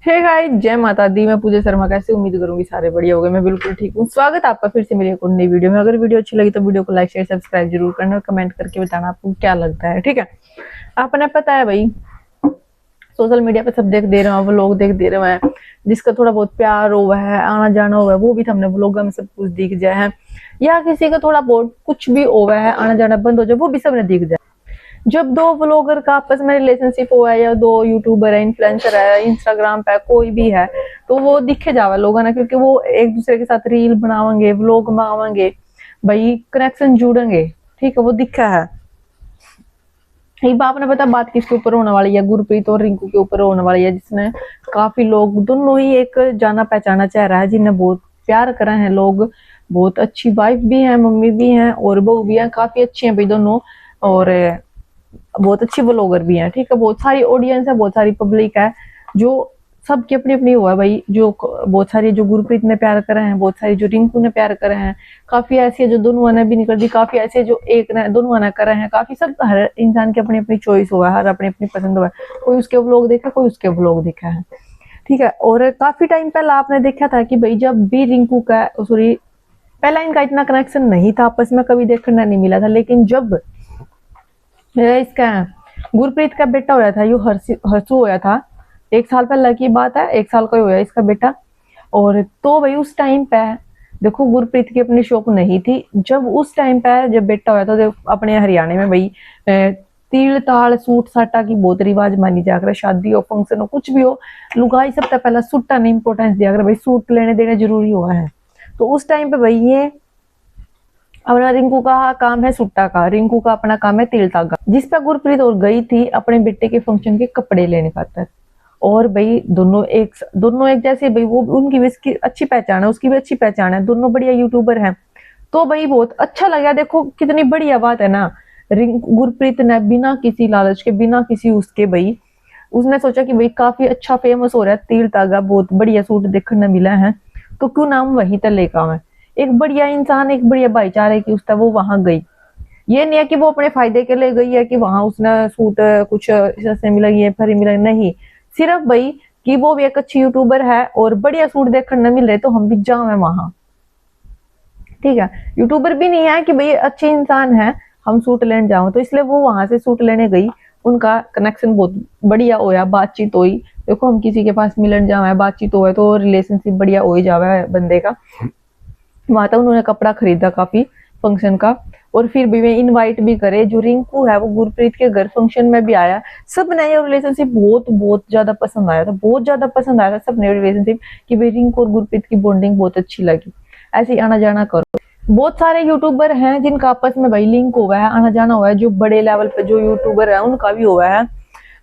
Hey guys, जय माता दी। मैं पूजा शर्मा। कैसे उम्मीद करूंगी सारे बढ़िया हो गए। मैं बिल्कुल ठीक हूँ। स्वागत है आपका फिर से मेरी एक और नई वीडियो में। अगर वीडियो अच्छी लगी तो वीडियो को लाइक शेयर सब्सक्राइब जरूर करना और कमेंट करके बताना आपको क्या लगता है। ठीक है, आपने पता है भाई, सोशल मीडिया पे सब देख दे रहे हैं, व्लॉग देख दे रहे हैं। जिसका थोड़ा बहुत प्यार हुआ है, आना जाना हुआ है, वो भी हमने व्लॉग में सब कुछ दिख जाए है। या किसी का थोड़ा बहुत कुछ भी हुआ है, आना जाना बंद हो जाए, वो भी सबने दिख जाए। जब दो व्लॉगर का आपस में रिलेशनशिप हुआ है, या दो यूट्यूबर है, इन्फ्लुएंसर है, इंस्टाग्राम पे कोई भी है, तो वो दिखे जावे लोगों ना, क्योंकि वो एक दूसरे के साथ रील बनावेंगे, व्लॉग बनावेंगे, भाई कनेक्शन जुड़ेंगे। ठीक है, वो दिखा है। एक बाप ने पता बात किसके ऊपर होने वाली है? गुरप्रीत और रिंकू के ऊपर होने वाली है, जिसने काफी लोग, दोनों ही एक जाना पहचाना चेहरा है, जिन्हें बहुत प्यार करा है लोग। बहुत अच्छी वाइफ भी है, मम्मी भी है और बहू भी है, काफी अच्छी है भाई दोनों। और बहुत अच्छी व्लॉगर भी हैं। ठीक है, बहुत सारी ऑडियंस है, बहुत सारी पब्लिक है, जो सबकी अपनी अपनी हुआ है भाई। जो बहुत सारी जो गुरप्रीत ने प्यार करे हैं, बहुत सारी जो रिंकू ने प्यार करे हैं, काफी ऐसी है जो दोनों ने भी नहीं कर दी, काफी ऐसी है जो एक ने दोनों ने करे हैं, काफी सब। हर इंसान की अपनी अपनी चॉइस हुआ है, हर अपनी अपनी पसंद हुआ है। कोई उसके व्लॉग देखा, कोई उसके व्लॉग देखा है। ठीक है, और काफी टाइम पहले आपने देखा था कि भाई जब भी रिंकू का, सॉरी, पहला इनका इतना कनेक्शन नहीं था आपस में, कभी देखने नहीं मिला था। लेकिन जब इसका गुरप्रीत का बेटा होया था, यू हर्षू होया था, 1 साल पहले की बात है, 1 साल का ही होया इसका बेटा। और तो भाई उस टाइम पे देखो, गुरप्रीत की अपनी शॉप नहीं थी। जब उस टाइम पे जब बेटा होया था, अपने हरियाणा में भाई तिल ताल सूट साटा की बहुत रिवाज मानी जाकर, शादी हो, फंक्शन हो, कुछ भी हो, लुगाई सबसे पहला सूटा ने इंपोर्टेंस दिया कर, भाई सूट लेने देने जरूरी हुआ है। तो उस टाइम पे भाई ये अपना रिंकू का काम है सुट्टा का, रिंकू का अपना काम है तिल तागा, जिस पर गुरप्रीत और गई थी अपने बेटे के फंक्शन के कपड़े लेने खातर। और भाई दोनों एक जैसे भाई, वो उनकी भी इसकी अच्छी पहचान है, उसकी भी अच्छी पहचान है, दोनों बढ़िया यूट्यूबर हैं। तो भाई बहुत अच्छा लगा। देखो कितनी बढ़िया बात है ना। गुरप्रीत ने बिना किसी लालच के, बिना किसी उसके भाई, उसने सोचा कि भाई काफी अच्छा फेमस हो रहा है तिल तागा, बहुत बढ़िया सूट देखने मिला है, तो क्यों नाम वहीं तक लेकर आवे। एक बढ़िया इंसान, एक बढ़िया भाईचारे की उसका, वो वहां गई। ये नहीं है कि वो अपने फायदे के लिए गई है, कि वहां उसने सूट कुछ सस्ते मिलेगी या फ्री मिलेगी, नहीं। सिर्फ भाई कि वो भी एक अच्छी यूट्यूबर है और बढ़िया सूट देखने न मिल रहे, तो हम भी जाए वहां। ठीक है, यूट्यूबर भी नहीं है कि भाई अच्छे इंसान है, हम सूट लेने जाओ, तो इसलिए वो वहां से सूट लेने गई। उनका कनेक्शन बहुत बढ़िया होया, बातचीत हुई। देखो हम किसी के पास मिलन जावे, बातचीत हो तो रिलेशनशिप बढ़िया हो ही जावे बंदे का। वहां तक उन्होंने कपड़ा खरीदा काफी फंक्शन का, और फिर भी वे इनवाइट भी करे। जो रिंकू है वो गुरप्रीत के घर फंक्शन में भी आया। सब ने ये रिलेशनशिप बहुत बहुत ज्यादा पसंद आया था, बहुत ज्यादा पसंद आया था सबने रिलेशनशिप, कि भाई रिंकू और गुरप्रीत की बॉन्डिंग बहुत अच्छी लगी। ऐसे ही आना जाना करो। बहुत सारे यूट्यूबर हैं जिनका आपस में भाई लिंक हुआ है, आना जाना हुआ है। जो बड़े लेवल पे जो यूट्यूबर है उनका भी हुआ है,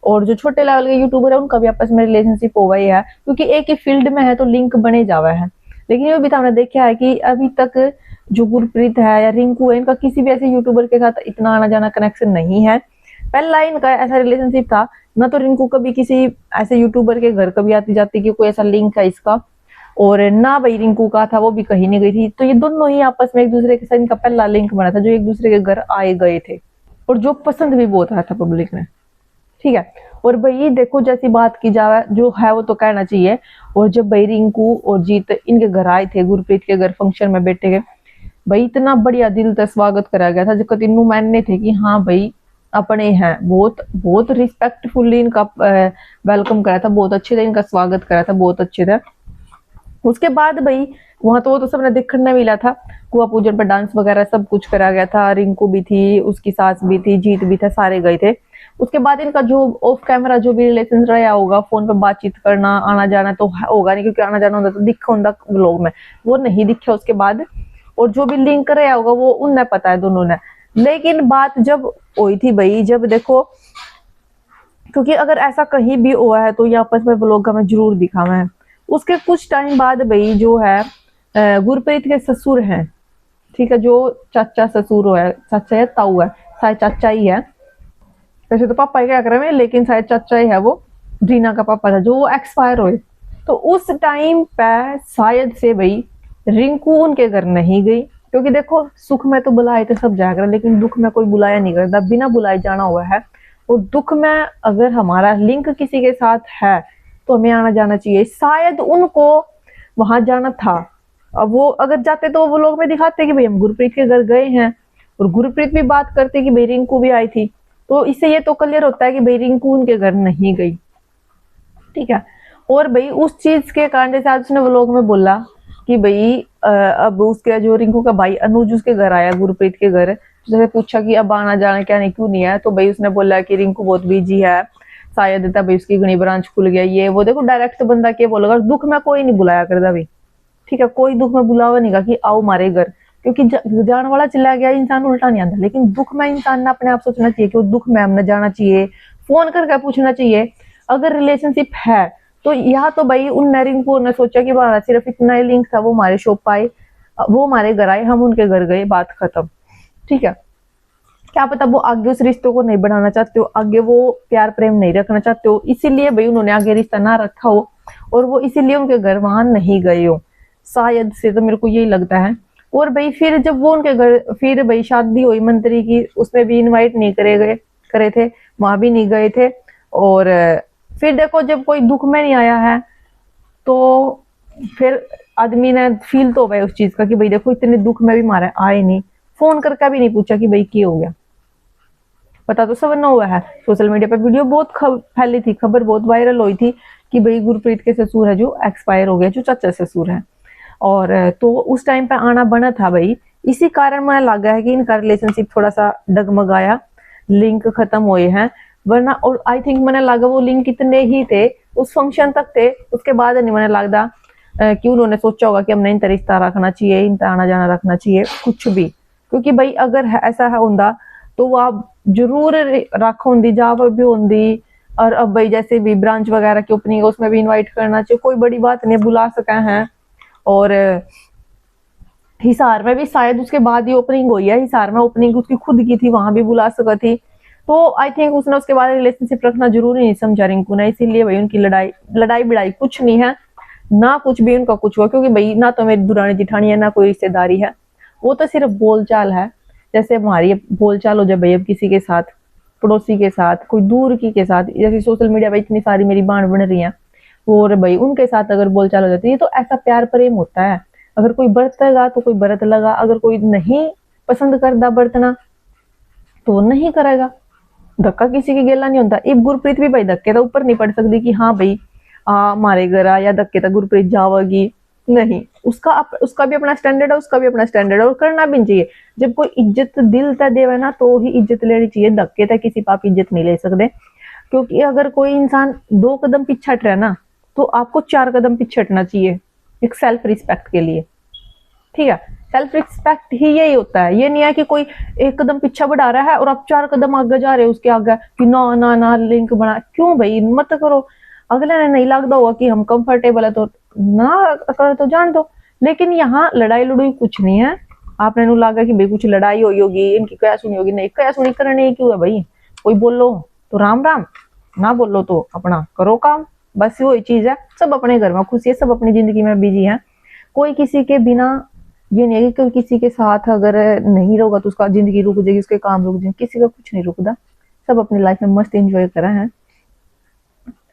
और जो छोटे लेवल के यूट्यूबर है उनका भी आपस में रिलेशनशिप हुआ ही है, क्योंकि एक ही फील्ड में है तो लिंक बने जावा है। लेकिन ये भी तो हमने देखा है कि अभी तक जो गुरप्रीत है या रिंकू है, इनका किसी भी ऐसे यूट्यूबर के साथ इतना आना जाना कनेक्शन नहीं है। पहला इनका ऐसा रिलेशनशिप था ना, तो रिंकू कभी किसी ऐसे यूट्यूबर के घर कभी आती जाती कि कोई ऐसा लिंक है इसका, और ना भाई रिंकू का था, वो भी कहीं नहीं गई थी। तो ये दोनों ही आपस में एक दूसरे के साथ इनका पहला लिंक बना था, जो एक दूसरे के घर आए गए थे, और जो पसंद भी बहुत आया था पब्लिक ने। ठीक है, और भाई देखो जैसी बात की जाए, जो है वो तो कहना चाहिए। और जब भाई रिंकू और जीत इनके घर आए थे, गुरप्रीत के घर फंक्शन में बैठे के, भाई इतना बढ़िया दिल से स्वागत करा गया था, जो तीनों मानने थे कि हाँ भाई अपने हैं। बहुत बहुत रिस्पेक्टफुली इनका वेलकम करा था, बहुत अच्छे से इनका स्वागत करा था, बहुत अच्छे से। उसके बाद भाई वहां तो सबने देखने मिला था, कुआ पूजन पर डांस वगैरह सब कुछ करा गया था। रिंकू भी थी, उसकी सास भी थी, जीत भी था, सारे गए थे। उसके बाद इनका जो ऑफ कैमरा जो भी रिलेशन रहा होगा, फोन पर बातचीत करना, आना जाना तो होगा नहीं, क्योंकि आना जाना होता तो दिखा होता व्लॉग में, वो नहीं दिखा उसके बाद। और जो भी लिंक रहा होगा वो उन्हें पता है, दोनों ने। लेकिन बात जब हुई थी भाई, जब देखो, क्योंकि अगर ऐसा कहीं भी हुआ है तो ये आपस में व्लॉग का मैं जरूर दिखावा है। उसके कुछ टाइम बाद भाई जो है गुरप्रीत के ससुर हैं, ठीक है, जो चाचा ससुर है, चाचा या ताऊ है, शायद चाचा ही है, वैसे तो पापा ही क्या कर रहे हैं, लेकिन शायद चाचा ही है वो, रीना का पापा था, जो वो एक्सपायर हुए। तो उस टाइम पे शायद से भाई रिंकू उनके घर नहीं गई, क्योंकि देखो सुख में तो बुलाए थे सब जाकर, लेकिन दुख में कोई बुलाया नहीं करता, बिना बुलाए जाना हुआ है। और दुख में अगर हमारा लिंक किसी के साथ है, तो हमें आना जाना चाहिए। शायद उनको वहां जाना था, अब वो अगर जाते तो वो लोग में दिखाते कि भाई हम गुरप्रीत के घर गए हैं, और गुरप्रीत भी बात करते कि भाई रिंकू भी आई थी, तो इससे ये तो क्लियर होता है कि भाई रिंकू उनके घर नहीं गई, ठीक है। और भाई उस चीज के कारण जैसे आज उसने व्लॉग में बोला कि भाई अब उसके जो रिंकू का भाई अनुज उसके घर आया, गुरप्रीत के घर, जैसे पूछा कि अब आना जाना क्या नहीं, क्यों नहीं है, तो भाई उसने बोला कि रिंकू बहुत बिजी है, शायद तभी उसकी घनी ब्रांच खुल गया, ये वो। देखो डायरेक्ट बंदा क्या बोलेगा, दुख में कोई नहीं बुलाया करता भाई, ठीक है, कोई दुख में बुलावा नहीं का कि आओ हमारे घर, क्योंकि जान वाला चला गया इंसान उल्टा नहीं आता, लेकिन दुख में इंसान ने अपने आप सोचना चाहिए कि वो दुख में हमने जाना चाहिए, फोन करके पूछना चाहिए। अगर रिलेशनशिप है तो यहाँ तो भाई उन रिंकू ने सोचा कि हमारा सिर्फ इतना ही लिंक था, वो हमारे शॉप आए, वो हमारे घर आए, हम उनके घर गए, बात खत्म, ठीक है। क्या पता वो आगे उस रिश्ते को नहीं बढ़ाना चाहते हो, आगे वो प्यार प्रेम नहीं रखना चाहते हो, इसीलिए भाई उन्होंने आगे रिश्ता ना रखा हो, और वो इसीलिए उनके घर वहां नहीं गए हो, शायद से, तो मेरे को यही लगता है। और भाई फिर जब वो उनके घर, फिर भाई शादी हुई मंत्री की, उसमें भी इनवाइट नहीं करे थे, वहां भी नहीं गए थे। और फिर देखो जब कोई दुख में नहीं आया है तो फिर आदमी ने फील तो भाई उस चीज का कि भाई देखो इतने दुख में भी मारे आए नहीं, फोन करके भी नहीं पूछा कि भाई क्या हो गया। पता तो सब न हुआ है, सोशल मीडिया पर वीडियो बहुत फैली थी, खबर बहुत वायरल हुई थी कि भाई गुरप्रीत के ससुर है जो एक्सपायर हो गया, जो चाचा ससुर है। और तो उस टाइम पे आना बना था भाई, इसी कारण मुझे लगा है कि इनका रिलेशनशिप थोड़ा सा डगमगाया, लिंक खत्म हुए हैं, वरना और आई थिंक मैंने लगा वो लिंक कितने ही थे, उस फंक्शन तक थे, उसके बाद नहीं मैंने लगता कि उन्होंने सोचा होगा कि हमने इनका रिश्ता रखना चाहिए, इनका आना जाना रखना चाहिए, कुछ भी। क्योंकि भाई अगर ऐसा है होंदा तो वो आप जरूर रख होंगी, जा भी होंगी। और अब भाई जैसे भी ब्रांच वगैरह की ओपनिंग है उसमें भी इनवाइट करना चाहिए, कोई बड़ी बात नहीं, बुला सके हैं। और हिसार में भी शायद उसके बाद ही ओपनिंग हुई है, हिसार में ओपनिंग उसकी खुद की थी, वहां भी बुला सका थी। तो आई थिंक उसने उसके बाद रिलेशनशिप रखना जरूरी नहीं समझा रिंकू ने, इसीलिए भाई उनकी लड़ाई बिड़ाई कुछ नहीं है, ना कुछ भी उनका कुछ हुआ, क्योंकि भाई ना तो मेरी दुरानी जिठानी है, ना कोई रिश्तेदारी है, वो तो सिर्फ बोलचाल है। जैसे हमारी बोलचाल हो जाए भाई अब किसी के साथ, पड़ोसी के साथ, कोई दूर की के साथ, जैसे सोशल मीडिया पे इतनी सारी मेरी बाण बन रही है, और भाई उनके साथ अगर बोलचाल हो जाती है तो ऐसा प्यार प्रेम होता है। अगर कोई बरतेगा तो कोई बरत लगा, अगर कोई नहीं पसंद करता बरतना तो नहीं करेगा, धक्का किसी के गेला नहीं होता। इब गुरप्रीत भी भाई धक्के तो ऊपर नहीं पड़ सकती कि हाँ भाई हमारे घर आ या धक्के तक गुरप्रीत जावेगी, नहीं, उसका भी अपना स्टैंडर्ड है, उसका भी अपना स्टैंडर्ड है, और करना भी चाहिए। जब कोई इज्जत दिल तक देवे ना तो ही इज्जत लेनी चाहिए, धक्के तक किसी पाप इज्जत नहीं ले सकते। क्योंकि अगर कोई इंसान 2 कदम पीछे हट रहा है ना तो आपको 4 कदम पीछे हटना चाहिए, एक सेल्फ रिस्पेक्ट के लिए, ठीक है। सेल्फ रिस्पेक्ट ही यही होता है, ये नहीं है कि कोई 1 कदम पीछे बढ़ा रहा है और आप 4 कदम आगे जा रहे हो उसके आगे कि ना ना ना लिंक बना, क्यों भाई मत करो। अगले ने नहीं लगता होगा कि हम कंफर्टेबल है तो ना कर तो जान दो। लेकिन यहाँ लड़ाई लड़ाई कुछ नहीं है, आपने नु लगा कि भाई कुछ लड़ाई हुई होगी, इनकी क्या सुनी होगी, नहीं क्या सुनी, करने क्यों है भाई, कोई बोलो तो राम राम, ना बोलो तो अपना करो काम, बस वही चीज है। सब अपने घर में खुश है, सब अपनी जिंदगी में बिजी है, कोई किसी के बिना ये नहीं है कि कोई किसी के साथ अगर नहीं रहोगा तो उसका जिंदगी रुक जाएगी, उसके काम रुक जाएंगे, किसी का कुछ नहीं रुकता, सब अपनी लाइफ में मस्त एंजॉय करा है।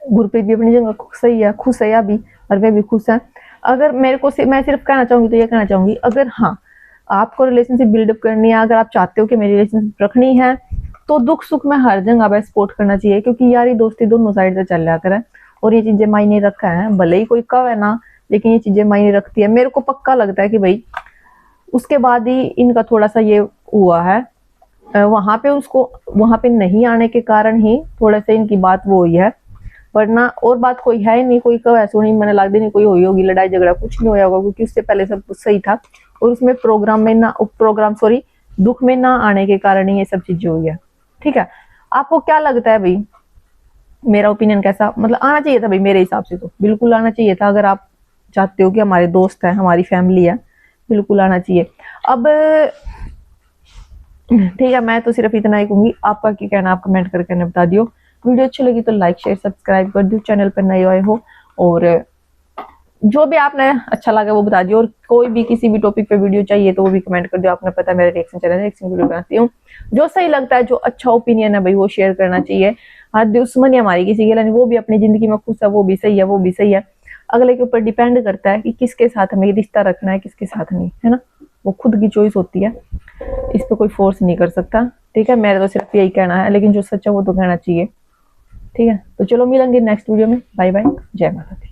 गुरप्रीत भी अपनी जगह सही है, खुश है अभी, और वे भी खुश है। अगर मेरे को मैं सिर्फ कहना चाहूंगी तो ये कहना चाहूंगी, अगर हाँ आपको रिलेशनशिप बिल्डअप करनी है, अगर आप चाहते हो कि मेरी रिलेशनशिप रखनी है तो दुख सुख में हर जगह पे सपोर्ट करना चाहिए, क्योंकि यारी दोस्ती दोनों साइड से चल जाकर है, और ये चीजें मायने रखा है, भले ही कोई कहे ना, लेकिन ये चीजें मायने रखती है। मेरे को पक्का लगता है कि भाई उसके बाद ही इनका थोड़ा सा ये हुआ है, वहां पे नहीं आने के कारण ही थोड़ा सा इनकी बात वो हुई है, वरना और बात कोई है नहीं, कोई कहे सुनी मैंने लगता नहीं कोई हुई होगी लड़ाई झगड़ा, कुछ नहीं होया होगा, क्योंकि उससे पहले सब कुछ सही था, और उसमें दुख में ना आने के कारण ही ये सब चीजें हुई है, ठीक है। आपको क्या लगता है भाई, मेरा ओपिनियन कैसा, मतलब आना चाहिए था भाई, मेरे हिसाब से तो बिल्कुल आना चाहिए था। अगर आप चाहते हो कि हमारे दोस्त है, हमारी फैमिली है, बिल्कुल आना चाहिए। अब ठीक है, मैं तो सिर्फ इतना ही कहूंगी, आपका क्या कहना आप कमेंट करके बता दियो। वीडियो अच्छी लगी तो लाइक शेयर सब्सक्राइब कर दियो, चैनल पर नए आए हो, और जो भी आपने अच्छा लगा वो बता दियो, और कोई भी किसी भी टॉपिक पे वीडियो चाहिए तो वो भी कमेंट कर दियो। आपने पता है मेरा रिएक्शन चैनल है, रिएक्शन वीडियो बनाती हूँ, जो सही लगता है, जो अच्छा ओपिनियन है भाई वो शेयर करना चाहिए। हाँ दुश्मनी हमारी किसी के लिए नहीं, वो भी अपनी जिंदगी में खुश है, वो भी सही है, वो भी सही है। अगले के ऊपर डिपेंड करता है कि किसके साथ हमें रिश्ता रखना है, किसके साथ नहीं, है ना। वो खुद की चॉइस होती है, इस पे कोई फोर्स नहीं कर सकता। ठीक है, मेरा तो सिर्फ यही कहना है, लेकिन जो सच है वो तो कहना चाहिए। ठीक है, तो चलो मिलेंगे नेक्स्ट वीडियो में। बाय बाय, जय माता दी।